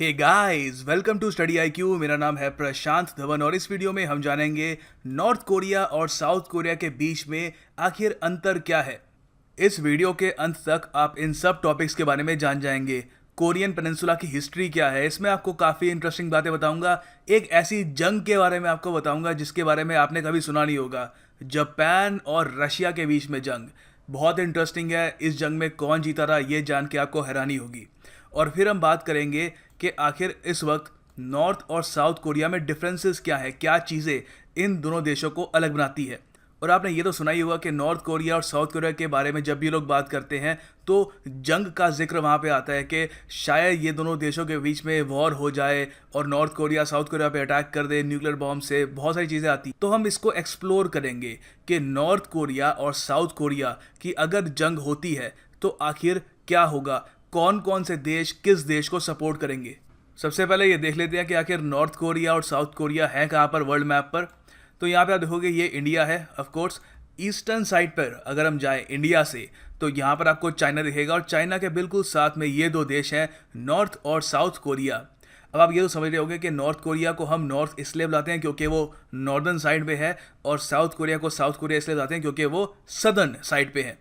Hey guys, welcome to Study IQ. मेरा नाम है प्रशांत धवन और इस वीडियो में हम जानेंगे नॉर्थ कोरिया और साउथ कोरिया के बीच में आखिर अंतर क्या है। इस वीडियो के अंत तक आप इन सब टॉपिक्स के बारे में जान जाएंगे। कोरियन पेनिनसुला की हिस्ट्री क्या है, इसमें आपको काफ़ी इंटरेस्टिंग बातें बताऊंगा। एक ऐसी जंग के बारे में आपको बताऊंगा जिसके बारे में आपने कभी सुना नहीं होगा, जापान और रशिया के बीच में जंग। बहुत इंटरेस्टिंग है। इस जंग में कौन जीता रहा ये जान के आपको हैरानी होगी। और फिर हम बात करेंगे कि आखिर इस वक्त नॉर्थ और साउथ कोरिया में डिफरेंसेस क्या है, क्या चीज़ें इन दोनों देशों को अलग बनाती है। और आपने ये तो सुना ही होगा कि नॉर्थ कोरिया और साउथ कोरिया के बारे में जब भी लोग बात करते हैं तो जंग का जिक्र वहाँ पे आता है कि शायद ये दोनों देशों के बीच में वॉर हो जाए और नॉर्थ कोरिया साउथ कोरिया पे अटैक कर दे न्यूक्लियर बॉम्ब से। बहुत सारी चीज़ें आती, तो हम इसको एक्सप्लोर करेंगे कि नॉर्थ कोरिया और साउथ कोरिया की अगर जंग होती है तो आखिर क्या होगा, कौन कौन से देश किस देश को सपोर्ट करेंगे। सबसे पहले ये देख लेते हैं कि आखिर नॉर्थ कोरिया और साउथ कोरिया है कहाँ पर वर्ल्ड मैप पर। तो यहाँ पे आप देखोगे ये इंडिया है। ऑफ कोर्स ईस्टर्न साइड पर अगर हम जाएं इंडिया से तो यहाँ पर आपको चाइना दिखेगा और चाइना के बिल्कुल साथ में ये दो देश हैं, नॉर्थ और साउथ कोरिया। अब आप ये तो समझ रहे होंगे कि नॉर्थ कोरिया को हम नॉर्थ इसलिए बुलाते हैं क्योंकि वो नॉर्दर्न साइड पे है और साउथ कोरिया को साउथ कोरिया इसलिए बुलाते हैं क्योंकि वो सदर्न साइड पे है।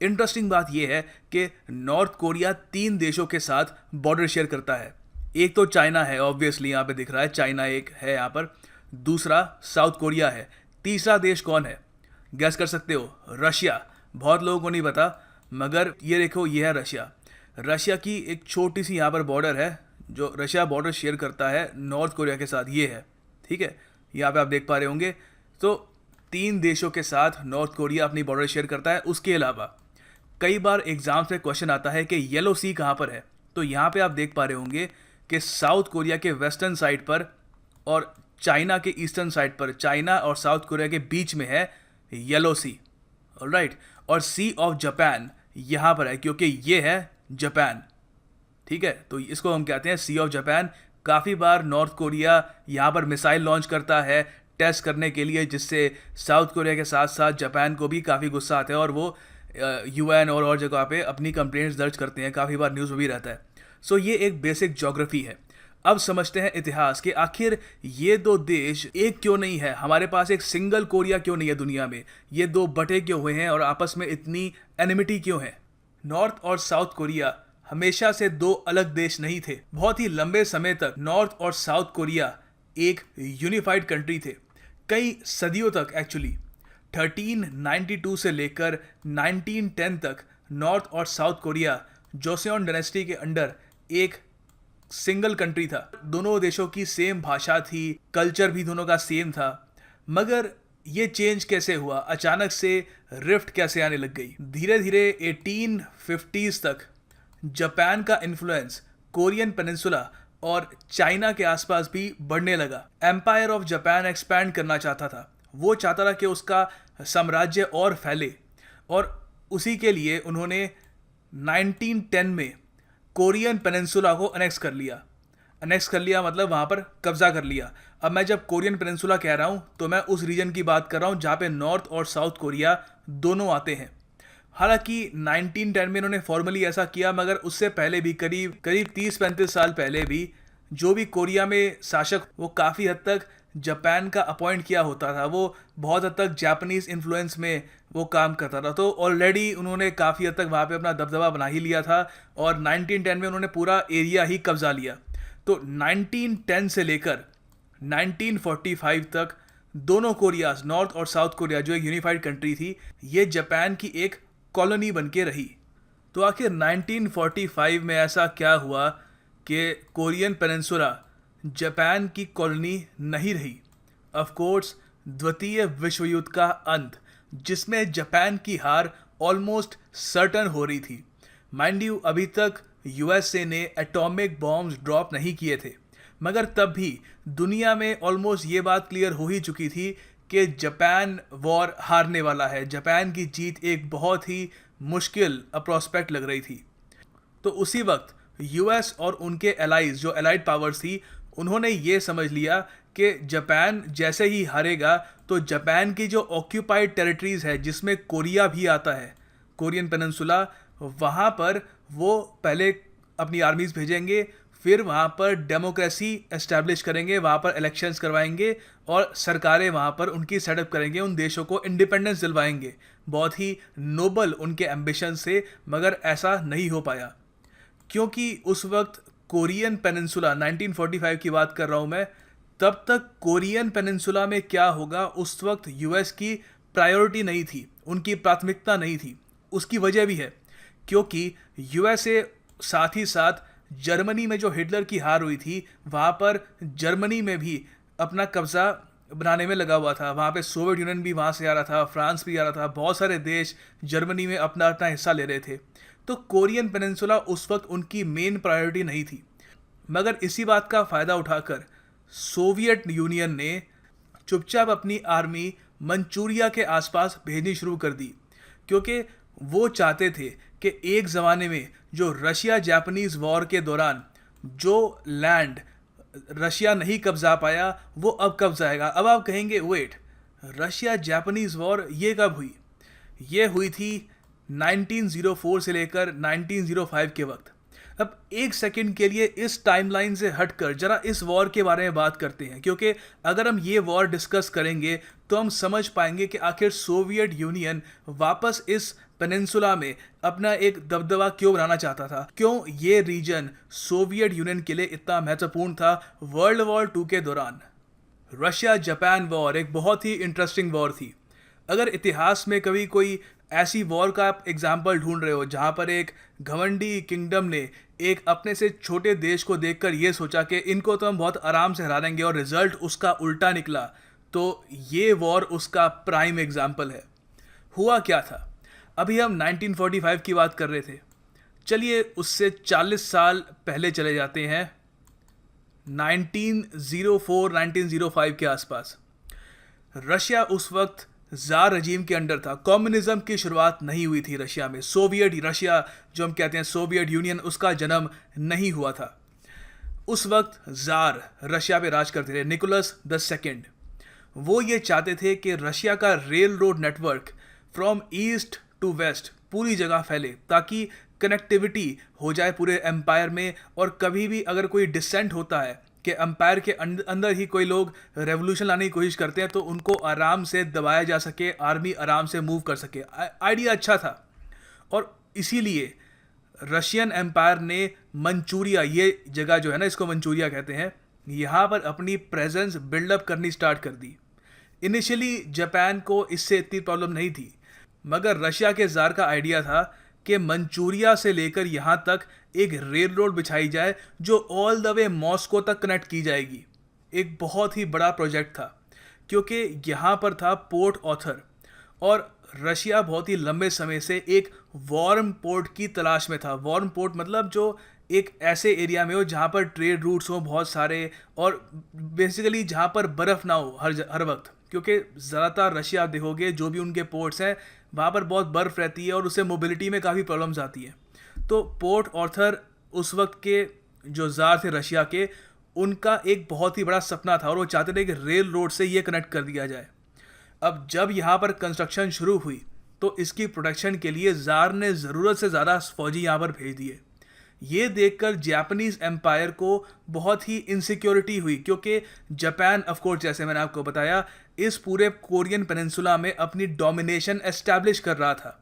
इंटरेस्टिंग बात यह है कि नॉर्थ कोरिया 3 देशों के साथ बॉर्डर शेयर करता है। एक तो चाइना है, ऑब्वियसली यहाँ पे दिख रहा है चाइना एक है यहाँ पर, दूसरा साउथ कोरिया है, तीसरा देश कौन है गैस कर सकते हो? रशिया। बहुत लोगों को नहीं पता मगर ये देखो ये है रशिया। रशिया की एक छोटी सी यहाँ पर बॉर्डर है जो रशिया बॉर्डर शेयर करता है नॉर्थ कोरिया के साथ, ये है। ठीक है, यहाँ पे आप देख पा रहे होंगे। तो 3 देशों के साथ नॉर्थ कोरिया अपनी बॉर्डर शेयर करता है। उसके अलावा कई बार एग्जाम्स में क्वेश्चन आता है कि येलो सी कहाँ पर है। तो यहाँ पे आप देख पा रहे होंगे कि साउथ कोरिया के वेस्टर्न साइड पर और चाइना के ईस्टर्न साइड पर, चाइना और साउथ कोरिया के बीच में है येलो सी। ऑलराइट, और सी ऑफ जापान यहाँ पर है क्योंकि ये है जापान। ठीक है, तो इसको हम कहते हैं सी ऑफ जापान। काफ़ी बार नॉर्थ कोरिया यहाँ पर मिसाइल लॉन्च करता है टेस्ट करने के लिए, जिससे साउथ कोरिया के साथ साथ जापान को भी काफ़ी गुस्सा आता है और वो यूएन और जगह पे अपनी कंप्लेंट्स दर्ज करते हैं। काफ़ी बार न्यूज़ में भी रहता है। सो ये एक बेसिक ज्योग्राफी है। अब समझते हैं इतिहास कि आखिर ये दो देश एक क्यों नहीं है, हमारे पास एक सिंगल कोरिया क्यों नहीं है दुनिया में, ये दो बटे क्यों हुए हैं और आपस में इतनी एनिमिटी क्यों है। नॉर्थ और साउथ कोरिया हमेशा से दो अलग देश नहीं थे। बहुत ही लंबे समय तक नॉर्थ और साउथ कोरिया एक यूनिफाइड कंट्री थे, कई सदियों तक। एक्चुअली 1392 से लेकर 1910 तक नॉर्थ और साउथ कोरिया जोसेओन डायनेस्टी के अंडर एक सिंगल कंट्री था। दोनों देशों की सेम भाषा थी, कल्चर भी दोनों का सेम था। मगर ये चेंज कैसे हुआ, अचानक से रिफ्ट कैसे आने लग गई? धीरे धीरे 1850s तक जापान का इन्फ्लुएंस कोरियन पेनिनसुला और चाइना के आसपास भी बढ़ने लगा। एम्पायर ऑफ जापान एक्सपैंड करना चाहता था। वो चाहता था कि उसका साम्राज्य और फैले और उसी के लिए उन्होंने 1910 में कोरियन पेनिनसुला को अनेक्स कर लिया। अनेक्स कर लिया मतलब वहाँ पर कब्जा कर लिया। अब मैं जब कोरियन पेनिनसुला कह रहा हूँ तो मैं उस रीजन की बात कर रहा हूँ जहाँ पे नॉर्थ और साउथ कोरिया दोनों आते हैं। हालांकि 1910 में इन्होंने फॉर्मली ऐसा किया, मगर उससे पहले भी करीब 30-35 साल पहले भी जो भी कोरिया में शासक वो काफ़ी हद तक जापान का अपॉइंट किया होता था, वो बहुत हद तक जापानीज इन्फ्लुएंस में वो काम करता था। तो ऑलरेडी उन्होंने काफ़ी हद तक वहाँ पे अपना दबदबा बना ही लिया था और 1910 में उन्होंने पूरा एरिया ही कब्जा लिया। तो 1910 से लेकर 1945 तक दोनों कोरियाज, नॉर्थ और साउथ कोरिया जो एक यूनिफाइड कंट्री थी, ये जापान की एक कॉलोनी बन के रही। तो आखिर 1945 में ऐसा क्या हुआ कि कोरियन पेनिनसुला जापान की कॉलोनी नहीं रही? ऑफ कोर्स द्वितीय विश्व युद्ध का अंत, जिसमें जापान की हार ऑलमोस्ट सर्टन हो रही थी। माइंड यू, अभी तक यूएसए ने एटॉमिक बॉम्ब्स ड्रॉप नहीं किए थे, मगर तब भी दुनिया में ऑलमोस्ट ये बात क्लियर हो ही चुकी थी कि जापान वॉर हारने वाला है। जापान की जीत एक बहुत ही मुश्किल प्रोस्पेक्ट लग रही थी। तो उसी वक्त यूएस और उनके एलाइज, जो एलाइड पावर्स थी, उन्होंने ये समझ लिया कि जापान जैसे ही हारेगा तो जापान की जो ऑक्यूपाइड टेरिटरीज है, जिसमें कोरिया भी आता है, कोरियन पेनिनसुला, वहाँ पर वो पहले अपनी आर्मीज भेजेंगे, फिर वहाँ पर डेमोक्रेसी एस्टैब्लिश करेंगे, वहाँ पर इलेक्शंस करवाएंगे और सरकारें वहाँ पर उनकी सेटअप करेंगे, उन देशों को इंडिपेंडेंस दिलवाएंगे। बहुत ही नोबल उनके एम्बिशन से, मगर ऐसा नहीं हो पाया क्योंकि उस वक्त कोरियन पेनिनसुला, 1945 की बात कर रहा हूँ मैं, तब तक कोरियन पेनिनसुला में क्या होगा उस वक्त यूएस की प्रायोरिटी नहीं थी, उनकी प्राथमिकता नहीं थी। उसकी वजह भी है क्योंकि यूएसए साथ ही साथ जर्मनी में जो हिटलर की हार हुई थी, वहाँ पर जर्मनी में भी अपना कब्जा बनाने में लगा हुआ था। वहाँ पे सोवियत यूनियन भी वहाँ से आ रहा था, फ्रांस भी आ रहा था, बहुत सारे देश जर्मनी में अपना अपना हिस्सा ले रहे थे। तो कोरियन पेनिनसुला उस वक्त उनकी मेन प्रायोरिटी नहीं थी। मगर इसी बात का फ़ायदा उठाकर सोवियत यूनियन ने चुपचाप अपनी आर्मी मंचूरिया के आसपास भेजनी शुरू कर दी, क्योंकि वो चाहते थे कि एक ज़माने में जो रशिया जापानीज़ वॉर के दौरान जो लैंड रशिया नहीं कब्जा पाया, वो अब कब्जाएगा। अब आप कहेंगे वेट, रशिया जापानीज़ वॉर ये कब हुई? ये हुई थी 1904 से लेकर 1905 के वक्त। अब एक सेकंड के लिए इस टाइमलाइन से हटकर जरा इस वॉर के बारे में बात करते हैं, क्योंकि अगर हम ये वॉर डिस्कस करेंगे तो हम समझ पाएंगे कि आखिर सोवियत यूनियन वापस इस पेनिनसुला में अपना एक दबदबा क्यों बनाना चाहता था, क्यों ये रीजन सोवियत यूनियन के लिए इतना महत्वपूर्ण था वर्ल्ड वॉर 2 के दौरान। रशिया जापान वॉर एक बहुत ही इंटरेस्टिंग वॉर थी। अगर इतिहास में कभी कोई ऐसी वॉर का आप एग्जाम्पल ढूंढ रहे हो जहाँ पर एक घमंडी किंगडम ने एक अपने से छोटे देश को देखकर ये सोचा कि इनको तो हम बहुत आराम से हरा देंगे और रिजल्ट उसका उल्टा निकला, तो ये वॉर उसका प्राइम एग्जाम्पल है। हुआ क्या था? अभी हम 1945 की बात कर रहे थे, चलिए उससे 40 साल पहले चले जाते हैं, 1904-1905 के आसपास। रशिया उस वक्त जार रजीम के अंडर था। कम्युनिज्म की शुरुआत नहीं हुई थी रशिया में। सोवियत रशिया जो हम कहते हैं सोवियत यूनियन, उसका जन्म नहीं हुआ था। उस वक्त जार रशिया पे राज करते थे, निकोलस द सेकेंड। वो ये चाहते थे कि रशिया का rail road network from east to west पूरी जगह फैले, ताकि कनेक्टिविटी हो जाए पूरे एम्पायर में, और कभी भी अगर कोई डिसेंट होता है कि एम्पायर के अंदर ही कोई लोग रेवोल्यूशन लाने की कोशिश करते हैं, तो उनको आराम से दबाया जा सके, आर्मी आराम से मूव कर सके। आइडिया अच्छा था, और इसीलिए रशियन एम्पायर ने मंचूरिया, ये जगह जो है ना, इसको मंचूरिया कहते हैं, यहाँ पर अपनी प्रेजेंस बिल्डअप करनी स्टार्ट कर दी। इनिशियली जापान को इससे इतनी प्रॉब्लम नहीं थी, मगर रशिया के जार का आइडिया था कि मंचूरिया से लेकर यहाँ तक एक रेल रोड बिछाई जाए जो ऑल द वे मॉस्को तक कनेक्ट की जाएगी। एक बहुत ही बड़ा प्रोजेक्ट था, क्योंकि यहाँ पर था पोर्ट ऑथर, और रशिया बहुत ही लंबे समय से एक वार्म पोर्ट की तलाश में था। वार्म पोर्ट मतलब जो एक ऐसे एरिया में हो जहाँ पर ट्रेड रूट्स हो बहुत सारे, और बेसिकली जहाँ पर बर्फ़ ना हो हर वक्त, क्योंकि ज़्यादातर रशिया आप देखोगे जो भी उनके पोर्ट्स हैं वहाँ पर बहुत बर्फ़ रहती है और उससे मोबिलिटी में काफ़ी प्रॉब्लम्स आती है। तो पोर्ट ऑर्थर उस वक्त के जो ज़ार थे रशिया के, उनका एक बहुत ही बड़ा सपना था, और वो चाहते थे कि रेल रोड से ये कनेक्ट कर दिया जाए। अब जब यहाँ पर कंस्ट्रक्शन शुरू हुई तो इसकी प्रोटेक्शन के लिए ज़ार ने ज़रूरत से ज़्यादा फौजी यहाँ पर भेज दिए। ये देखकर जापानीज़ एम्पायर को बहुत ही इनसिक्योरिटी हुई, क्योंकि जापान ऑफ कोर्स जैसे मैंने आपको बताया इस पूरे कोरियन पेनिनसुला में अपनी डोमिनेशन एस्टैब्लिश कर रहा था,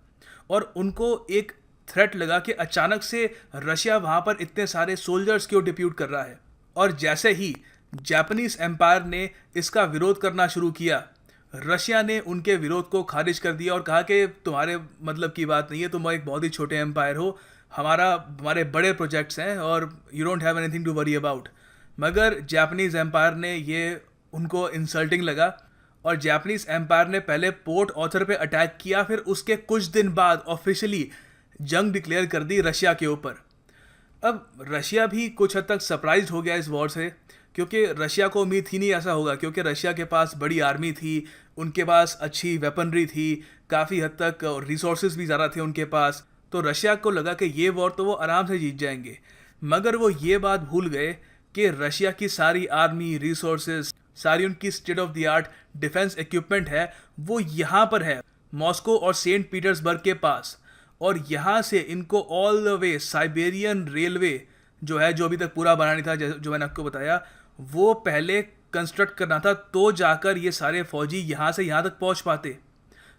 और उनको एक थ्रेट लगा कि अचानक से रशिया वहाँ पर इतने सारे सोल्जर्स क्यों डिप्यूट कर रहा है। और जैसे ही जापानीज़ एम्पायर ने इसका विरोध करना शुरू किया, रशिया ने उनके विरोध को खारिज कर दिया और कहा कि तुम्हारे मतलब की बात नहीं है, तुम एक बहुत ही छोटे एम्पायर हो, हमारे बड़े प्रोजेक्ट्स हैं और you don't have anything to worry about. मगर जापानीज़ एम्पायर ने ये उनको इंसल्टिंग लगा, और जापानीज़ एम्पायर ने पहले पोर्ट ऑथर पे अटैक किया, फिर उसके कुछ दिन बाद ऑफिशियली जंग डिक्लेयर कर दी रशिया के ऊपर। अब रशिया भी कुछ हद तक सरप्राइज हो गया इस वॉर से, क्योंकि रशिया को उम्मीद ही नहीं ऐसा होगा, क्योंकि रशिया के पास बड़ी आर्मी थी, उनके पास अच्छी वेपनरी थी, काफ़ी हद तक रिसोर्सेज भी ज़्यादा थे उनके पास। तो रशिया को लगा कि ये वॉर तो वो आराम से जीत जाएंगे। मगर वो ये बात भूल गए कि रशिया की सारी आर्मी, रिसोर्सेज, सारी उनकी state of the art defence equipment है, वो यहाँ पर है मॉस्को और सेंट पीटर्सबर्ग के पास। और यहाँ से इनको all the way Siberian railway जो है, जो अभी तक पूरा बना नहीं था, जो मैंने आपको बताया, वो पहले कंस्ट्रक्ट करना था, तो जाकर ये सारे फौजी यहाँ से यहाँ तक पहुँच पाते।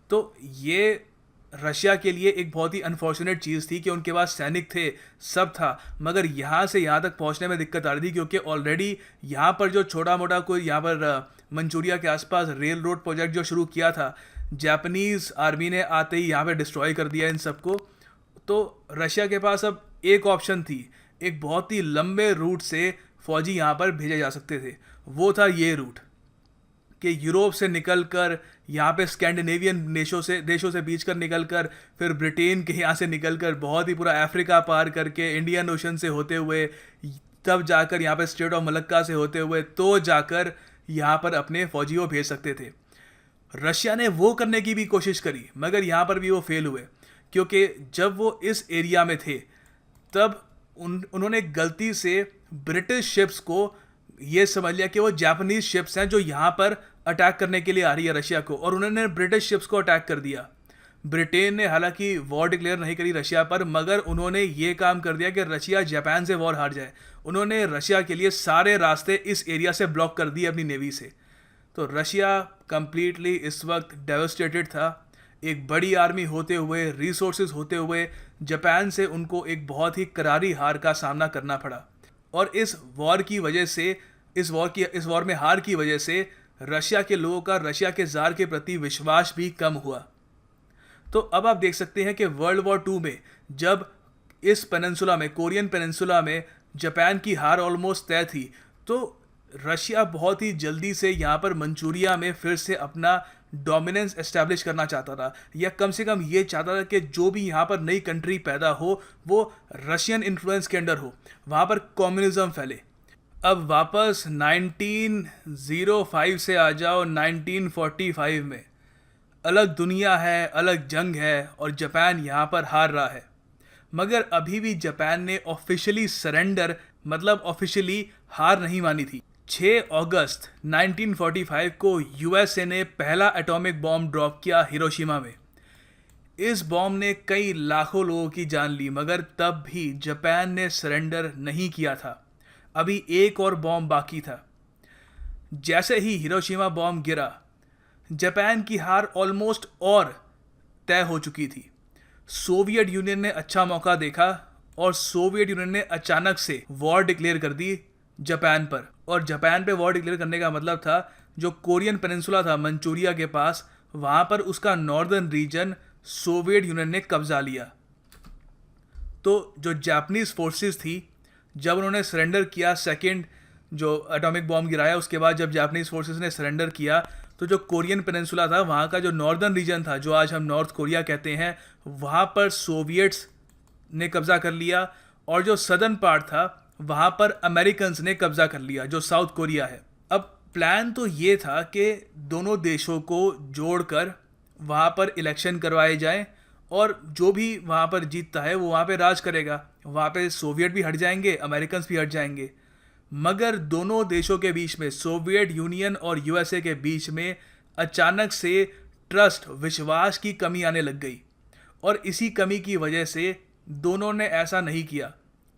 तो ये रशिया के लिए एक बहुत ही अनफॉर्चुनेट चीज़ थी कि उनके पास सैनिक थे, सब था, मगर यहाँ से यहाँ तक पहुँचने में दिक्कत आ रही थी, क्योंकि ऑलरेडी यहाँ पर जो छोटा मोटा कोई यहाँ पर मंचूरिया के आसपास रेल रोड प्रोजेक्ट जो शुरू किया था, जापानीज़ आर्मी ने आते ही यहाँ पे डिस्ट्रॉय कर दिया इन सबको। तो रशिया के पास अब एक ऑप्शन थी, एक बहुत ही लंबे रूट से फौजी यहाँ पर भेजे जा सकते थे, वो था ये रूट कि यूरोप से निकलकर यहाँ पे स्कैंडिनेवियन देशों से बीच कर निकलकर, फिर ब्रिटेन के यहाँ से निकलकर, बहुत ही पूरा अफ्रीका पार करके, इंडियन ओशन से होते हुए, तब जाकर यहाँ पे स्ट्रेट ऑफ मलक्का से होते हुए, तो जाकर यहाँ पर अपने फौजियों भेज सकते थे। रशिया ने वो करने की भी कोशिश करी, मगर यहाँ पर भी वो फेल हुए, क्योंकि जब वो इस एरिया में थे तब उन्होंने गलती से ब्रिटिश शिप्स को ये समझ लिया कि वो जापानीज शिप्स हैं जो यहाँ पर अटैक करने के लिए आ रही है रशिया को, और उन्होंने ब्रिटिश शिप्स को अटैक कर दिया। ब्रिटेन ने हालांकि वॉर डिक्लेयर नहीं करी रशिया पर, मगर उन्होंने ये काम कर दिया कि रशिया जापान से वॉर हार जाए। उन्होंने रशिया के लिए सारे रास्ते इस एरिया से ब्लॉक कर दिए अपनी नेवी से। तो रशिया कंप्लीटली इस वक्त डेवस्टेटेड था। एक बड़ी आर्मी होते हुए, रिसोर्सेज होते हुए, जापान से उनको एक बहुत ही करारी हार का सामना करना पड़ा। और इस वॉर की वजह से, इस वॉर में हार की वजह से रशिया के लोगों का रशिया के ज़ार के प्रति विश्वास भी कम हुआ। तो अब आप देख सकते हैं कि वर्ल्ड वॉर 2 में जब इस पेनिनसुला में, कोरियन पेनिनसुला में जापान की हार ऑलमोस्ट तय थी, तो रशिया बहुत ही जल्दी से यहाँ पर मंचूरिया में फिर से अपना डोमिनेंस एस्टैब्लिश करना चाहता था, या कम से कम ये चाहता था कि जो भी यहाँ पर नई कंट्री पैदा हो वो रशियन इन्फ्लुएंस के अंडर हो, वहाँ पर कम्युनिज्म फैले। अब वापस 1905 से आ जाओ 1945 में, अलग दुनिया है, अलग जंग है, और जापान यहाँ पर हार रहा है। मगर अभी भी जापान ने ऑफिशियली सरेंडर, मतलब ऑफिशियली हार नहीं मानी थी। 6 अगस्त 1945 को यूएसए ने पहला एटॉमिक बॉम्ब ड्रॉप किया हिरोशिमा में। इस बॉम्ब ने कई लाखों लोगों की जान ली, मगर तब भी जापान ने सरेंडर नहीं किया था। अभी एक और बॉम्ब बाकी था। जैसे ही हिरोशिमा बॉम्ब गिरा, जापान की हार ऑलमोस्ट और तय हो चुकी थी। सोवियत यूनियन ने अच्छा मौका देखा और सोवियत यूनियन ने अचानक से वॉर डिक्लेयर कर दी जापान पर। और जापान पे वॉर डिक्लेयर करने का मतलब था, जो कोरियन पेनिनसुला था मंचूरिया के पास, वहाँ पर उसका नॉर्दर्न रीजन सोवियत यूनियन ने कब्जा लिया। तो जो जापानीज फोर्सेस थी, जब उन्होंने सरेंडर किया, सेकंड जो एटॉमिक बॉम्ब गिराया, उसके बाद जब जापानीज फोर्सेस ने सरेंडर किया, तो जो कोरियन पेनिनसुला था, वहाँ का जो नॉर्दर्न रीजन था, जो आज हम नॉर्थ कोरिया कहते हैं, वहाँ पर सोवियट्स ने कब्जा कर लिया, और जो सदर्न पार्ट था वहाँ पर अमेरिकन्स ने कब्जा कर लिया, जो साउथ कोरिया है। अब प्लान तो ये था कि दोनों देशों को जोड़कर वहाँ पर इलेक्शन करवाए जाएं, और जो भी वहाँ पर जीतता है वो वहाँ पे राज करेगा। वहाँ पे सोवियत भी हट जाएंगे, अमेरिकन्स भी हट जाएंगे। मगर दोनों देशों के बीच में, सोवियत यूनियन और यूएसए के बीच में, अचानक से ट्रस्ट, विश्वास की कमी आने लग गई, और इसी कमी की वजह से दोनों ने ऐसा नहीं किया।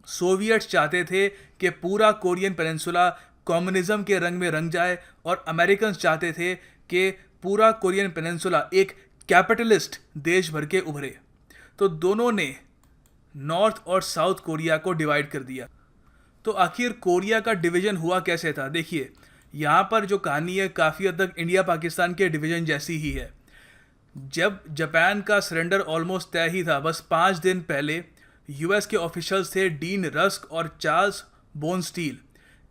सोवियट्स चाहते थे कि पूरा कोरियन पेनिनसुला कम्युनिज्म के रंग में रंग जाए, और अमेरिकन्स चाहते थे कि पूरा कोरियन पेनिनसुला एक कैपिटलिस्ट देश भर के उभरे। तो दोनों ने नॉर्थ और साउथ कोरिया को डिवाइड कर दिया। तो आखिर कोरिया का डिवीज़न हुआ कैसे था? देखिए, यहाँ पर जो कहानी है काफ़ी हद तक इंडिया पाकिस्तान के डिवीज़न जैसी ही है। जब जापान का सरेंडर ऑलमोस्ट तय ही था, बस 5 दिन पहले यूएस के ऑफिशियल्स थे डीन रस्क और चार्ल्स बोनस्टील,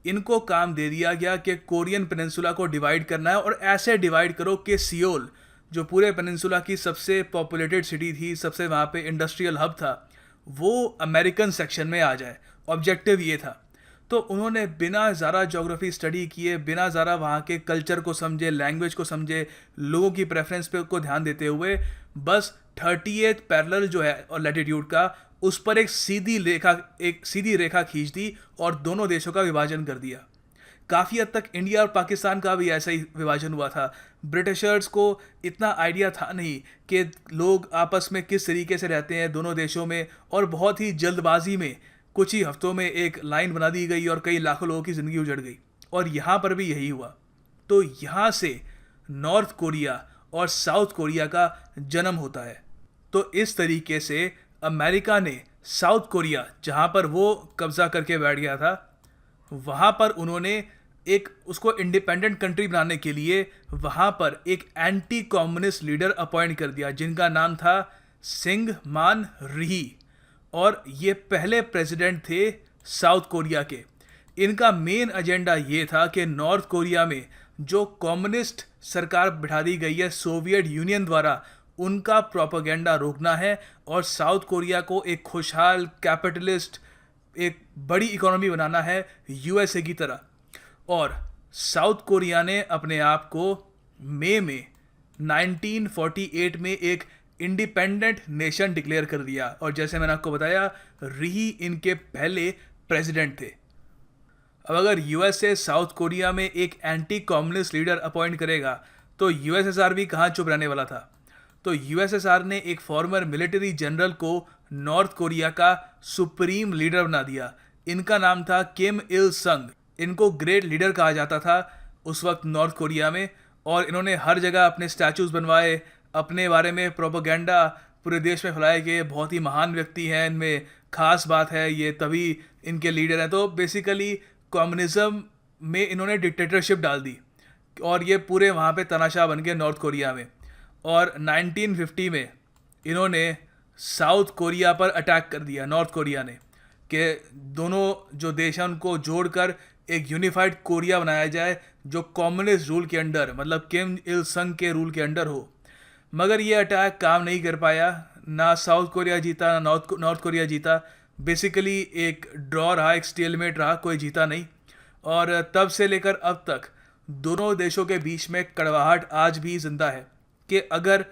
इनको काम दे दिया गया कि कोरियन पेनिनसुला को डिवाइड करना है, और ऐसे डिवाइड करो कि सियोल, जो पूरे पेनिनसुला की सबसे पॉपुलेटेड सिटी थी, सबसे वहाँ पे इंडस्ट्रियल हब था, वो अमेरिकन सेक्शन में आ जाए। ऑब्जेक्टिव ये था। तो उन्होंने बिना ज़्यादा ज्योग्राफी स्टडी किए, बिना ज़्यादा वहाँ के कल्चर को समझे, लैंग्वेज को समझे, लोगों की प्रेफरेंस पे को ध्यान देते हुए, बस 38 पैरेलल जो है और लैटिट्यूड का, उस पर एक सीधी रेखा खींच दी और दोनों देशों का विभाजन कर दिया। काफ़ी हद तक इंडिया और पाकिस्तान का भी ऐसा ही विभाजन हुआ था। ब्रिटिशर्स को इतना आइडिया था नहीं कि लोग आपस में किस तरीके से रहते हैं दोनों देशों में, और बहुत ही जल्दबाजी में कुछ ही हफ्तों में एक लाइन बना दी गई और कई लाखों लोगों की ज़िंदगी उजड़ गई। और यहाँ पर भी यही हुआ। तो यहाँ से नॉर्थ कोरिया और साउथ कोरिया का जन्म होता है। तो इस तरीके से अमेरिका ने साउथ कोरिया, जहाँ पर वो कब्जा करके बैठ गया था, वहाँ पर उन्होंने एक उसको इंडिपेंडेंट कंट्री बनाने के लिए वहाँ पर एक एंटी कम्युनिस्ट लीडर अपॉइंट कर दिया, जिनका नाम था सिंग मान री। और ये पहले प्रेसिडेंट थे साउथ कोरिया के। इनका मेन एजेंडा ये था कि नॉर्थ कोरिया में जो कम्युनिस्ट सरकार बिठा दी गई है सोवियत यूनियन द्वारा, उनका प्रोपेगेंडा रोकना है और साउथ कोरिया को एक खुशहाल कैपिटलिस्ट, एक बड़ी इकोनॉमी बनाना है यूएसए की तरह। और साउथ कोरिया ने अपने आप को मई में 1948 में एक इंडिपेंडेंट नेशन डिक्लेयर कर दिया। और जैसे मैंने आपको बताया, री इनके पहले प्रेसिडेंट थे। अब अगर यूएसए साउथ कोरिया में एक एंटी कम्युनिस्ट लीडर अपॉइंट करेगा तो यूएसएसआर भी कहाँ चुप रहने वाला था। तो यूएसएसआर ने एक फॉर्मर मिलिट्री जनरल को नॉर्थ कोरिया का सुप्रीम लीडर बना दिया। इनका नाम था किम इल संग। इनको ग्रेट लीडर कहा जाता था उस वक्त नॉर्थ कोरिया में। और इन्होंने हर जगह अपने स्टैचूज बनवाए, अपने बारे में प्रोपेगेंडा पूरे देश में फैलाया कि बहुत ही महान व्यक्ति हैं, इनमें खास बात है, ये तभी इनके लीडर हैं। तो बेसिकली कम्युनिज्म में इन्होंने डिक्टेटरशिप डाल दी और ये पूरे वहाँ पे तानाशाह बन गए नॉर्थ कोरिया में। और 1950 में इन्होंने साउथ कोरिया पर अटैक कर दिया, नॉर्थ कोरिया ने, कि दोनों जो देश हैं उनको जोड़कर एक यूनिफाइड कोरिया बनाया जाए जो कम्युनिस्ट रूल के अंडर, मतलब किम इल संग के रूल के अंडर हो। मगर ये अटैक काम नहीं कर पाया। ना साउथ कोरिया जीता ना नॉर्थ कोरिया जीता। बेसिकली एक ड्रॉ रहा, एक स्टेलमेट रहा, कोई जीता नहीं। और तब से लेकर अब तक दोनों देशों के बीच में कड़वाहट आज भी जिंदा है कि अगर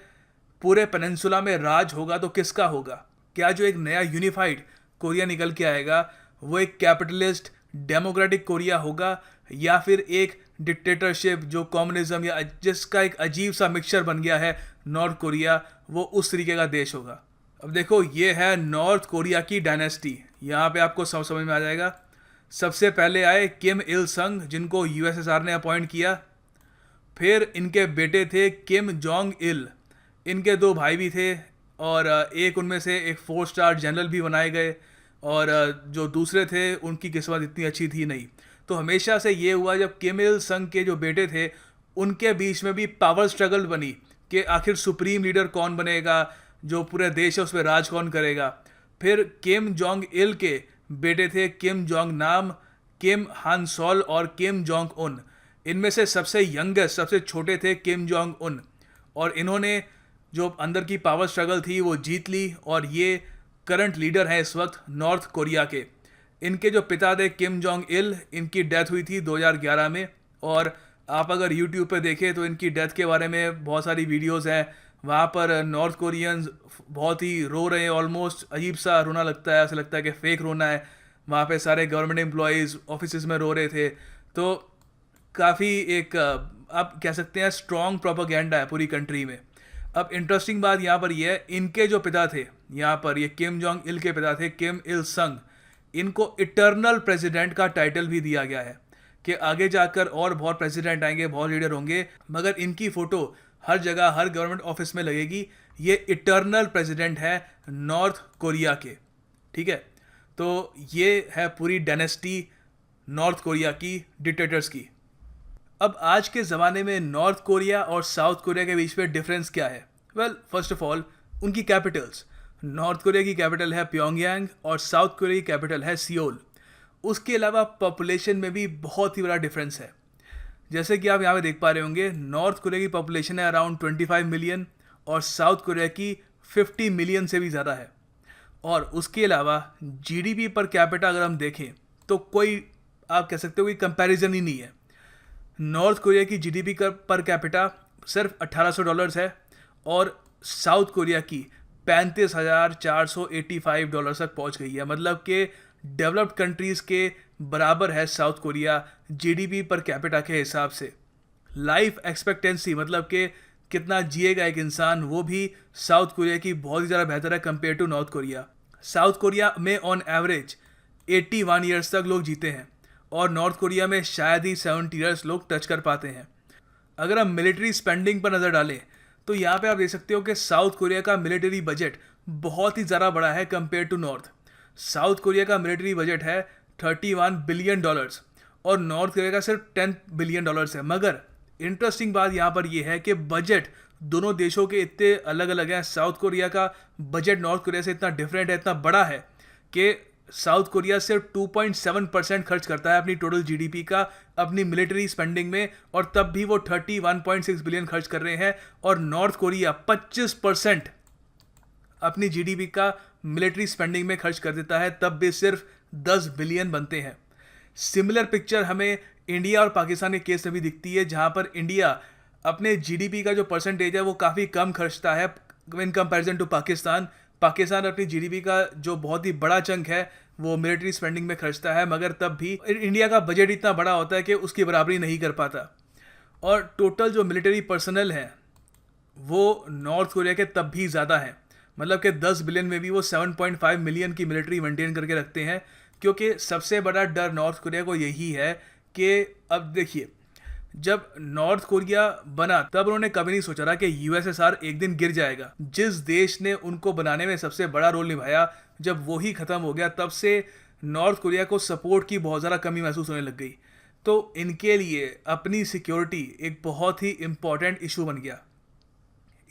पूरे पेनिनसुला में राज होगा तो किसका होगा। क्या जो एक नया यूनिफाइड कोरिया निकल के आएगा वो एक कैपिटलिस्ट डेमोक्रेटिक कोरिया होगा, या फिर एक डिक्टेटरशिप जो कम्युनिज्म या जिसका एक अजीब सा मिक्सचर बन गया है नॉर्थ कोरिया, वो उस तरीके का देश होगा। अब देखो, ये है नॉर्थ कोरिया की डायनेस्टी। यहाँ पे आपको सब समझ में आ जाएगा। सबसे पहले आए किम इल संग, जिनको यूएसएसआर ने अपॉइंट किया। फिर इनके बेटे थे किम जोंग इल। इनके दो भाई भी थे और एक उनमें से एक 4 स्टार जनरल भी बनाए गए। और जो दूसरे थे उनकी किस्मत इतनी अच्छी थी नहीं। तो हमेशा से ये हुआ, जब किम इल संग के जो बेटे थे उनके बीच में भी पावर स्ट्रगल बनी कि आखिर सुप्रीम लीडर कौन बनेगा, जो पूरे देश है उस पर राज कौन करेगा। फिर किम जोंग इल के बेटे थे किम जोंग नाम, किम हान सोल और किम जोंग उन। इनमें से सबसे यंगेस्ट, सबसे छोटे थे किम जोंग उन। और इन्होंने जो अंदर की पावर स्ट्रगल थी वो जीत ली और ये करंट लीडर हैं इस वक्त नॉर्थ कोरिया के। इनके जो पिता थे किम जोंग इल, इनकी डेथ हुई थी 2011 में। और आप अगर यूट्यूब पे देखें तो इनकी डेथ के बारे में बहुत सारी वीडियोस हैं। वहाँ पर नॉर्थ कोरियंस बहुत ही रो रहे हैं, ऑलमोस्ट अजीब सा रोना लगता है, ऐसा लगता है कि फेक रोना है। वहाँ पे सारे गवर्नमेंट एम्प्लॉयज़ ऑफिस में रो रहे थे। तो काफ़ी एक आप कह सकते हैं स्ट्रॉन्ग प्रोपेगेंडा है पूरी कंट्री में। अब इंटरेस्टिंग बात यहाँ पर यह है, इनके जो पिता थे, यहाँ पर ये किम जोंग इल के पिता थे किम इल संग, इनको इटर्नल प्रेसिडेंट का टाइटल भी दिया गया है कि आगे जाकर और बहुत प्रेसिडेंट आएंगे, बहुत लीडर होंगे, मगर इनकी फ़ोटो हर जगह, हर गवर्नमेंट ऑफिस में लगेगी। ये इटर्नल प्रेसिडेंट है नॉर्थ कोरिया के। ठीक है, तो ये है पूरी डायनेस्टी नॉर्थ कोरिया की, डिक्टेटर्स की। अब आज के ज़माने में नॉर्थ कोरिया और साउथ कोरिया के बीच में डिफरेंस क्या है? वेल, फर्स्ट ऑफ ऑल उनकी कैपिटल्स। नॉर्थ कोरिया की कैपिटल है प्योंगयांग और साउथ कोरिया की कैपिटल है सियोल। उसके अलावा पॉपुलेशन में भी बहुत ही बड़ा डिफरेंस है। जैसे कि आप यहाँ पे देख पा रहे होंगे, नॉर्थ कोरिया की पॉपुलेशन है अराउंड 25 मिलियन और साउथ कोरिया की 50 मिलियन से भी ज़्यादा है। और उसके अलावा जीडीपी पर कैपिटा अगर हम देखें तो कोई, आप कह सकते हो, कोई कंपैरिजन ही नहीं है। नॉर्थ कोरिया की जीडीपी पर कैपिटा सिर्फ $1800 है और साउथ कोरिया की $35,485 तक पहुंच गई है। मतलब कि डेवलप्ड कंट्रीज़ के बराबर है south Korea GDP per capita के हिसाब से। लाइफ एक्सपेक्टेंसी, मतलब कि कितना जिएगा एक इंसान, वो भी साउथ कोरिया की बहुत ही ज़्यादा बेहतर है compare to North Korea. South Korea में ऑन एवरेज 81 ईयर्स तक लोग जीते हैं और नॉर्थ कोरिया में शायद ही 70 ईयर्स लोग टच कर पाते हैं। अगर हम मिलिट्री स्पेंडिंग पर नज़र डालें तो यहाँ पे आप देख सकते हो कि साउथ कोरिया का मिलिट्री बजट बहुत ही ज़्यादा बड़ा है compare to North. South Korea का मिलिट्री बजट है $31 बिलियन और नॉर्थ कोरिया का सिर्फ $10 बिलियन है। मगर इंटरेस्टिंग बात यहाँ पर यह है कि बजट दोनों देशों के इतने अलग अलग हैं। साउथ कोरिया का बजट नॉर्थ कोरिया से इतना डिफरेंट है, इतना बड़ा है कि साउथ कोरिया सिर्फ 2.7% खर्च करता है अपनी टोटल जीडीपी का अपनी मिलिट्री स्पेंडिंग में, और तब भी वो 31.6 बिलियन खर्च कर रहे हैं। और नॉर्थ कोरिया 25% अपनी जीडीपी का मिलिट्री स्पेंडिंग में खर्च कर देता है, तब भी सिर्फ 10 बिलियन बनते हैं। सिमिलर पिक्चर हमें इंडिया और पाकिस्तान के केस में भी दिखती है, जहां पर इंडिया अपने जीडीपी का जो परसेंटेज है वो काफ़ी कम खर्चता है in comparison to Pakistan. Pakistan अपनी जीडीपी का जो बहुत ही बड़ा चंक है वो मिलिट्री स्पेंडिंग में खर्चता है, मगर तब भी इंडिया का बजट इतना बड़ा होता है कि उसकी बराबरी नहीं कर पाता। और टोटल जो मिलिट्री पर्सनल है वो नॉर्थ कोरिया के तब भी ज़्यादा है, मतलब कि 10 बिलियन में भी वो 7.5 मिलियन की मिलिट्री मेंटेन करके रखते हैं। क्योंकि सबसे बड़ा डर नॉर्थ कोरिया को यही है कि अब देखिए, जब नॉर्थ कोरिया बना तब उन्होंने कभी नहीं सोचा था कि यूएसएसआर एक दिन गिर जाएगा। जिस देश ने उनको बनाने में सबसे बड़ा रोल निभाया, जब वो ही ख़त्म हो गया, तब से नॉर्थ कोरिया को सपोर्ट की बहुत ज़्यादा कमी महसूस होने लग गई। तो इनके लिए अपनी सिक्योरिटी एक बहुत ही इम्पॉर्टेंट इशू बन गया।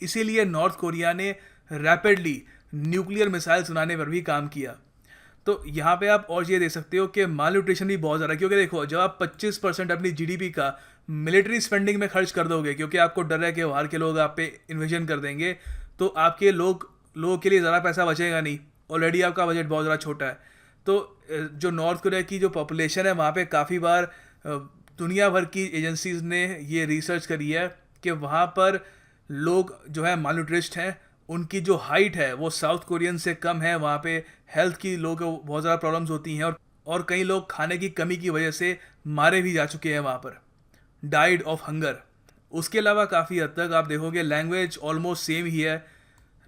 इसीलिए नॉर्थ कोरिया ने रैपिडली न्यूक्लियर मिसाइल्स बनाने पर भी काम किया। तो यहाँ पे आप और ये देख सकते हो कि माल न्यूट्रिशन भी बहुत ज़्यादा, क्योंकि देखो जब आप 25% अपनी जीडीपी का मिलिट्री स्पेंडिंग में खर्च कर दोगे, क्योंकि आपको डर है कि बाहर के लोग आप पे इन्वेजन कर देंगे, तो आपके लोगों के लिए ज़्यादा पैसा बचेगा नहीं। ऑलरेडी आपका बजट बहुत ज़्यादा छोटा है। तो जो नॉर्थ कोरिया की जो पॉपुलेशन है वहाँ पे काफ़ी बार दुनिया भर की एजेंसीज ने ये रिसर्च करी है कि वहाँ पर लोग जो है माल न्यूट्रिस्ट हैं, उनकी जो हाइट है वो साउथ कोरियन से कम है। वहाँ पे हेल्थ की लोगों को बहुत ज़्यादा प्रॉब्लम्स होती हैं और कई लोग खाने की कमी की वजह से मारे भी जा चुके हैं वहाँ पर, डाइड ऑफ हंगर। उसके अलावा काफ़ी हद तक आप देखोगे लैंग्वेज ऑलमोस्ट सेम ही है।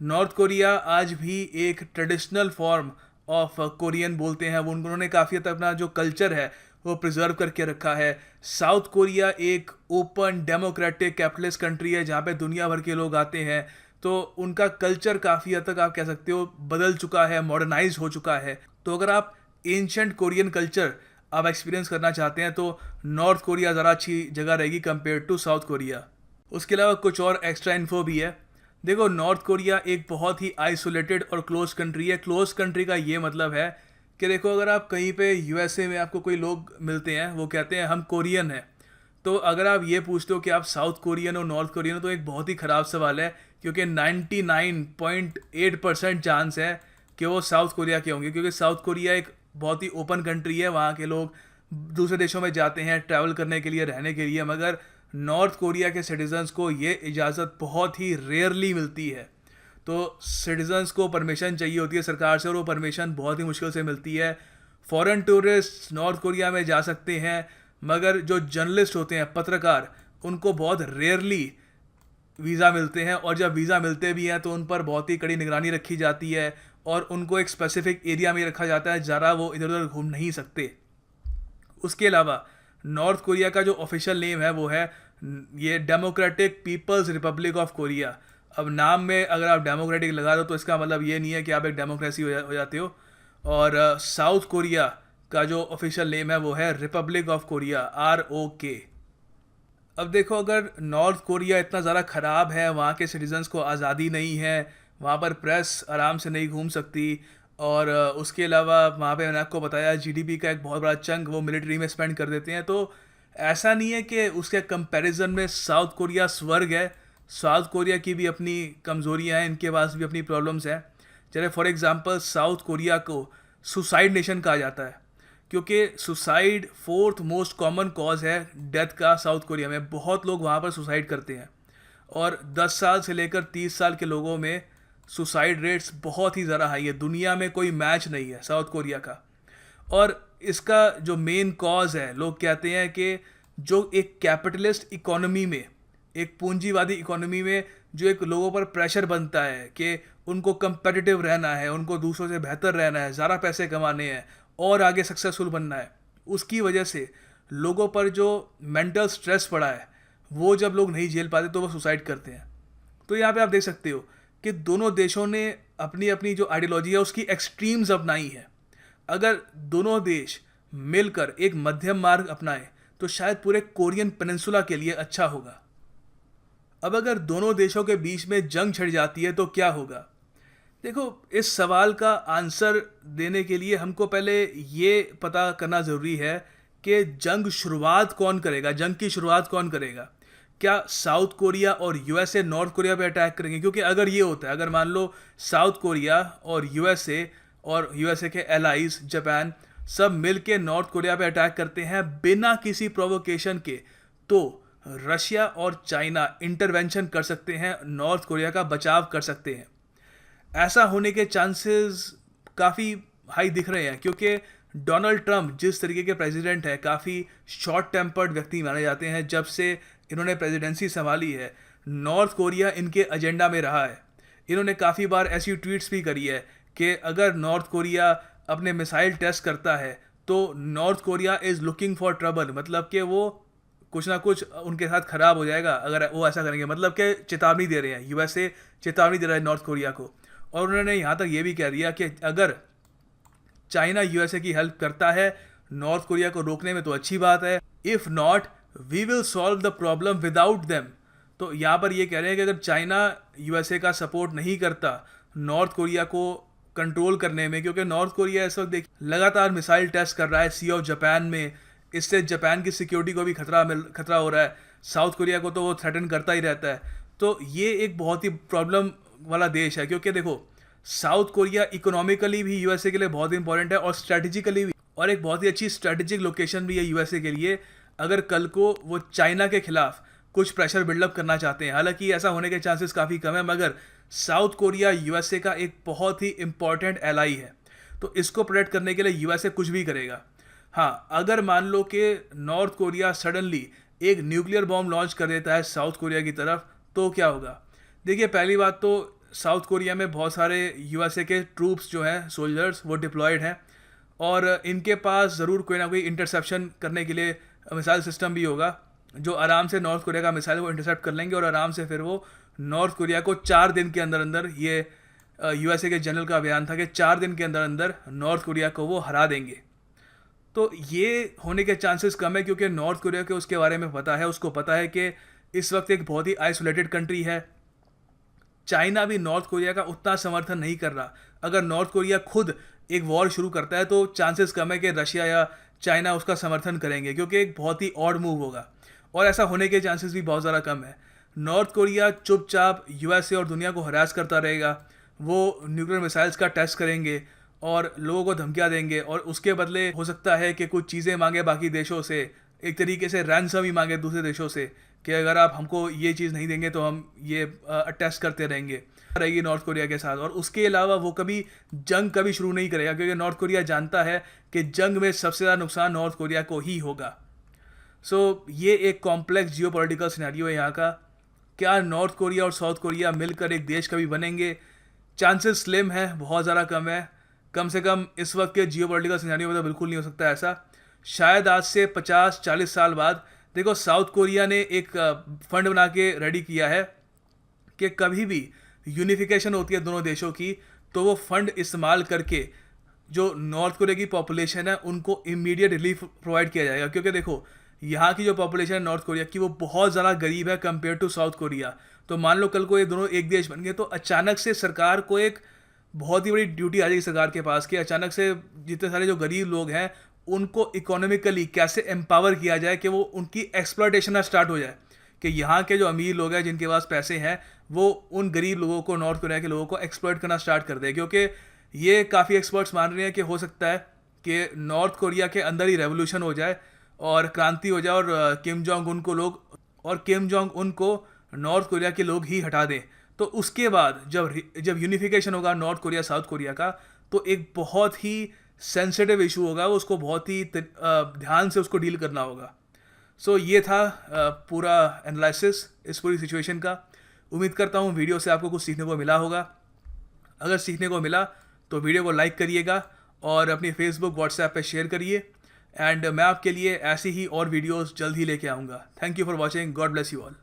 नॉर्थ कोरिया आज भी एक ट्रेडिशनल फॉर्म ऑफ कोरियन बोलते हैं, वो उन्होंने काफ़ी हद तक अपना जो कल्चर है वो प्रिजर्व करके रखा है। साउथ कोरिया एक ओपन डेमोक्रेटिक कैपिटलिस्ट कंट्री है जहाँ पे दुनिया भर के लोग आते हैं, तो उनका कल्चर काफ़ी हद तक आप कह सकते हो बदल चुका है, मॉडर्नाइज हो चुका है। तो अगर आप एंशंट कोरियन कल्चर आप एक्सपीरियंस करना चाहते हैं तो नॉर्थ कोरिया ज़रा अच्छी जगह रहेगी कंपेयर टू साउथ कोरिया। उसके अलावा कुछ और एक्स्ट्रा इन्फो भी है। देखो नॉर्थ कोरिया एक बहुत ही आइसोलेटेड और क्लोज कंट्री है। क्लोज कंट्री का ये मतलब है कि देखो अगर आप कहीं पे यूएसए में आपको कोई लोग मिलते हैं, वो कहते हैं हम कोरियन हैं, तो अगर आप ये पूछते हो कि आप साउथ कोरियन और नॉर्थ कोरियन हो तो एक बहुत ही ख़राब सवाल है, क्योंकि 99.8% चांस है कि वो साउथ कोरिया के होंगे। क्योंकि साउथ कोरिया एक बहुत ही ओपन कंट्री है, वहाँ के लोग दूसरे देशों में जाते हैं ट्रैवल करने के लिए, रहने के लिए, मगर नॉर्थ कोरिया के सिटीजन्स को ये इजाज़त बहुत ही रेयरली मिलती है। तो सिटीजन्स को परमिशन चाहिए होती है सरकार से और वो परमिशन बहुत ही मुश्किल से मिलती है। फॉरेन टूरिस्ट नॉर्थ कोरिया में जा सकते हैं, मगर जो जर्नलिस्ट होते हैं, पत्रकार, उनको बहुत रेयरली वीज़ा मिलते हैं, और जब वीज़ा मिलते भी हैं तो उन पर बहुत ही कड़ी निगरानी रखी जाती है और उनको एक स्पेसिफिक एरिया में रखा जाता है, ज़रा वो इधर उधर घूम नहीं सकते। उसके अलावा नॉर्थ कोरिया का जो ऑफिशियल नेम है वो है ये Democratic People's Republic of Korea. अब नाम में अगर आप डेमोक्रेटिक लगा दो तो इसका मतलब ये नहीं है कि आप एक डेमोक्रेसी हो जाते हो। और साउथ कोरिया का जो ऑफिशियल नेम है वो है रिपब्लिक ऑफ कोरिया, ROK। अब देखो अगर नॉर्थ कोरिया इतना ज़्यादा ख़राब है, वहाँ के सिटीजन्स को आज़ादी नहीं है, वहाँ पर प्रेस आराम से नहीं घूम सकती, और उसके अलावा वहाँ पे मैंने आपको बताया जीडीपी का एक बहुत बड़ा चंक वो मिलिट्री में स्पेंड कर देते हैं, तो ऐसा नहीं है कि उसके कंपैरिजन में साउथ कोरिया स्वर्ग है। साउथ कोरिया की भी अपनी कमज़ोरियाँ हैं, इनके पास भी अपनी प्रॉब्लम्स हैं। जैसे फॉर एग्जांपल साउथ कोरिया को सुसाइड नेशन कहा जाता है, क्योंकि suicide 4th most common cause है डेथ का साउथ कोरिया में। बहुत लोग वहाँ पर सुसाइड करते हैं, और 10 साल से लेकर 30 साल के लोगों में सुसाइड रेट्स बहुत ही ज़्यादा हाई है। दुनिया में कोई मैच नहीं है साउथ कोरिया का। और इसका जो मेन कॉज है, लोग कहते हैं कि जो एक कैपिटलिस्ट इकोनॉमी में, एक पूंजीवादी इकोनॉमी में जो एक लोगों पर प्रेशर बनता है कि उनको कंपेटिटिव रहना है, उनको दूसरों से बेहतर रहना है, ज़्यादा पैसे कमाने हैं, और आगे सक्सेसफुल बनना है, उसकी वजह से लोगों पर जो मेंटल स्ट्रेस पड़ा है वो जब लोग नहीं झेल पाते तो वो सुसाइड करते हैं। तो यहाँ पे आप देख सकते हो कि दोनों देशों ने अपनी अपनी जो आइडियोलॉजी है उसकी एक्सट्रीम्स अपनाई है। अगर दोनों देश मिलकर एक मध्यम मार्ग अपनाएं तो शायद पूरे कोरियन पेनिनसुला के लिए अच्छा होगा। अब अगर दोनों देशों के बीच में जंग छिड़ जाती है तो क्या होगा? देखो, इस सवाल का आंसर देने के लिए हमको पहले ये पता करना ज़रूरी है कि जंग की शुरुआत कौन करेगा। क्या साउथ कोरिया और यूएसए नॉर्थ कोरिया पे अटैक करेंगे? क्योंकि अगर ये होता है, अगर मान लो साउथ कोरिया और यूएसए के एलाइज जापान सब मिल के नॉर्थ कोरिया पे अटैक करते हैं बिना किसी प्रोवोकेशन के, तो रशिया और चाइना इंटरवेंशन कर सकते हैं, नॉर्थ कोरिया का बचाव कर सकते हैं। ऐसा होने के चांसेस काफ़ी हाई दिख रहे हैं क्योंकि डोनाल्ड ट्रंप जिस तरीके के प्रेसिडेंट है, काफ़ी शॉर्ट टेम्पर्ड व्यक्ति माने जाते हैं। जब से इन्होंने प्रेसिडेंसी संभाली है, नॉर्थ कोरिया इनके एजेंडा में रहा है। इन्होंने काफ़ी बार ऐसी ट्वीट्स भी करी है कि अगर नॉर्थ कोरिया अपने मिसाइल टेस्ट करता है तो north Korea is looking for trouble, मतलब कि वो कुछ ना कुछ उनके साथ खराब हो जाएगा अगर वो ऐसा करेंगे। मतलब कि चेतावनी दे रहे हैं, यूएसए चेतावनी दे रहा है नॉर्थ कोरिया को। और उन्होंने यहाँ तक ये भी कह दिया कि अगर चाइना यूएसए की हेल्प करता है नॉर्थ कोरिया को रोकने में तो अच्छी बात है, if not we will solve the problem without them. तो यहाँ पर ये कह रहे हैं कि अगर चाइना यूएसए का सपोर्ट नहीं करता नॉर्थ कोरिया को कंट्रोल करने में, क्योंकि नॉर्थ कोरिया इस वक्त देखिए लगातार मिसाइल टेस्ट कर रहा है सी ऑफ जापान में, इससे जापान की सिक्योरिटी को भी खतरा हो रहा है। साउथ कोरिया को तो वो थ्रेटन करता ही रहता है। तो ये एक बहुत ही प्रॉब्लम वाला देश है क्योंकि देखो, साउथ कोरिया इकोनॉमिकली भी यूएसए के लिए बहुत इंपॉर्टेंट है और स्ट्रैटेजिकली भी, और एक बहुत ही अच्छी स्ट्रैटेजिक लोकेशन भी है यूएसए के लिए अगर कल को वो चाइना के खिलाफ कुछ प्रेशर बिल्डअप करना चाहते हैं। हालांकि ऐसा होने के चांसेस काफ़ी कम है, मगर साउथ कोरिया यूएसए का एक बहुत ही इंपॉर्टेंट एलाई है, तो इसको प्रोटेक्ट करने के लिए यूएसए कुछ भी करेगा। हाँ, अगर मान लो कि नॉर्थ कोरिया सडनली एक न्यूक्लियर बॉम्ब लॉन्च कर देता है साउथ कोरिया की तरफ, तो क्या होगा? देखिए, पहली बात तो साउथ कोरिया में बहुत सारे यूएसए के ट्रूप्स जो हैं, सोल्जर्स, वो डिप्लॉयड हैं और इनके पास ज़रूर कोई ना कोई इंटरसेप्शन करने के लिए मिसाइल सिस्टम भी होगा जो आराम से नॉर्थ कोरिया का मिसाइल वो इंटरसेप्ट कर लेंगे और आराम से फिर वो नॉर्थ कोरिया को 4 दिन के अंदर अंदर, ये यूएसए के जनरल का बयान था कि 4 दिन के अंदर अंदर नॉर्थ कोरिया को वो हरा देंगे। तो ये होने के चांसेस कम है क्योंकि नॉर्थ कोरिया के उसके बारे में पता है, उसको पता है कि इस वक्त एक बहुत ही आइसोलेटेड कंट्री है। चाइना भी नॉर्थ कोरिया का उतना समर्थन नहीं कर रहा। अगर नॉर्थ कोरिया खुद एक वॉर शुरू करता है तो चांसेस कम है कि रशिया या चाइना उसका समर्थन करेंगे क्योंकि एक बहुत ही ऑड मूव होगा और ऐसा होने के चांसेस भी बहुत ज़्यादा कम है। नॉर्थ कोरिया चुपचाप यूएसए और दुनिया को हरास करता रहेगा, वो न्यूक्लियर मिसाइल्स का टेस्ट करेंगे और लोगों को धमकियाँ देंगे और उसके बदले हो सकता है कि कुछ चीज़ें मांगे बाकी देशों से, एक तरीके से रैंसम ही मांगे दूसरे देशों से कि अगर आप हमको ये चीज़ नहीं देंगे तो हम ये टेस्ट करते रहेगी नॉर्थ कोरिया के साथ। और उसके अलावा वो जंग कभी शुरू नहीं करेगा क्योंकि नॉर्थ कोरिया जानता है कि जंग में सबसे ज़्यादा नुकसान नॉर्थ कोरिया को ही होगा। सो ये एक कॉम्प्लेक्स जियोपॉलिटिकल सिनेरियो है यहाँ का। क्या नॉर्थ कोरिया और साउथ कोरिया मिलकर एक देश कभी बनेंगे? चांसेस स्लिम है, बहुत ज़्यादा कम है। कम से कम इस वक्त के जियोपॉलिटिकल सिनेरियो में तो बिल्कुल नहीं हो सकता ऐसा। शायद आज से 50-40 साल बाद, देखो, साउथ कोरिया ने एक फंड बना के रेडी किया है कि कभी भी यूनिफिकेशन होती है दोनों देशों की तो वो फंड इस्तेमाल करके जो नॉर्थ कोरिया की पॉपुलेशन है उनको इमीडिएट रिलीफ प्रोवाइड किया जाएगा। क्योंकि देखो, यहाँ की जो पॉपुलेशन है नॉर्थ कोरिया की वो बहुत ज़्यादा गरीब है कंपेयर टू साउथ कोरिया। तो मान लो कल को ये दोनों एक देश बन गए तो अचानक से सरकार को एक बहुत ही बड़ी ड्यूटी आ जाएगी सरकार के पास कि अचानक से जितने सारे जो गरीब लोग हैं उनको इकोनॉमिकली कैसे एम्पावर किया जाए कि वो उनकी एक्सप्लॉयटेशन स्टार्ट हो जाए, कि यहाँ के जो अमीर लोग हैं जिनके पास पैसे हैं वो उन गरीब लोगों को, नॉर्थ कोरिया के लोगों को एक्सप्लॉयट करना स्टार्ट कर दे। क्योंकि ये काफ़ी एक्सपर्ट्स मान रहे हैं कि हो सकता है कि नॉर्थ कोरिया के अंदर ही रेवोल्यूशन हो जाए और क्रांति हो जाए और किम जोंग उन को नॉर्थ कोरिया के लोग ही हटा दें। तो उसके बाद जब यूनिफिकेशन होगा नॉर्थ कोरिया साउथ कोरिया का, तो एक बहुत ही सेंसिटिव इशू होगा, उसको बहुत ही ध्यान से उसको डील करना होगा। सो ये था पूरा एनालिसिस इस पूरी सिचुएशन का। उम्मीद करता हूँ वीडियो से आपको कुछ सीखने को मिला होगा। अगर सीखने को मिला तो वीडियो को लाइक करिएगा और अपनी फेसबुक व्हाट्सएप पे शेयर करिए। एंड मैं आपके लिए ऐसी ही और वीडियोस जल्द ही लेके आऊँगा। Thank you for watching. God bless you all.